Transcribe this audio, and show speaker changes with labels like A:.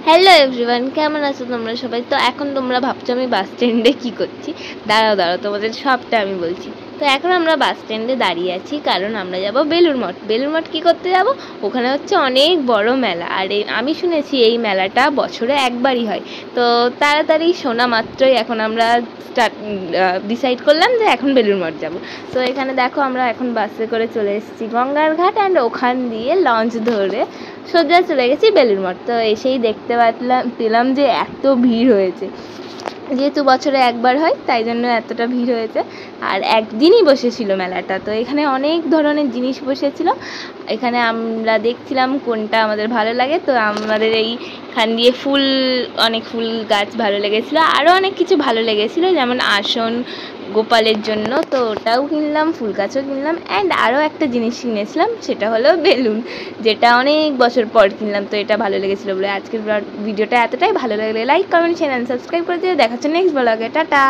A: Hello everyone, কেমন আছো তোমরা সবাই? তো এখন তোমরা ভাবছো আমি বাস স্ট্যান্ডে কী করছি। দাঁড়াও তোমাদের সবটা আমি বলছি। তো এখন আমরা বাস স্ট্যান্ডে দাঁড়িয়ে আছি কারণ আমরা যাব বেলুড় মঠ। বেলুড় মঠ কী করতে যাব? ওখানে হচ্ছে অনেক বড় মেলা, আর আমি শুনেছি এই মেলাটা বছরে একবারই হয়। তো তাড়াতাড়ি শোনা মাত্রই এখন আমরা ডিসাইড করলাম যে এখন বেলুড় মঠ যাব। তো এখানে দেখো আমরা এখন বাসে করে চলে এসেছি গঙ্গার ঘাট, অ্যান্ড ওখান দিয়ে লঞ্চ ধরে সোজা চলে গেছি বেলুড় মঠ। তো এসেই দেখতে পেলাম যে এত ভিড় হয়েছে, যেহেতু বছরে একবার হয় তাই জন্য এতটা ভিড় হয়েছে। আর একদিনই বসেছিল মেলাটা, তো এখানে অনেক ধরনের জিনিস বসেছিল। এখানে আমরা দেখছিলাম কোনটা আমাদের ভালো লাগে। তো আমাদের এইখান দিয়ে অনেক ফুল গাছ ভালো লেগেছিলো, আরও অনেক কিছু ভালো লেগেছিলো, যেমন আসন গোপালের জন্য, তো ওটাও কিনলাম, ফুল গাছও কিনলাম। অ্যান্ড আরও একটা জিনিস কিনেছিলাম, সেটা হলো বেলুন, যেটা অনেক বছর পর কিনলাম। তো এটা ভালো লেগেছিলো বলে আজকের ভিডিওটা এতটাই। ভালো লাগলে like, comment, share and subscribe করে দিয়ে দেখাচ্ছে নেক্সট ব্লগে। টাটা।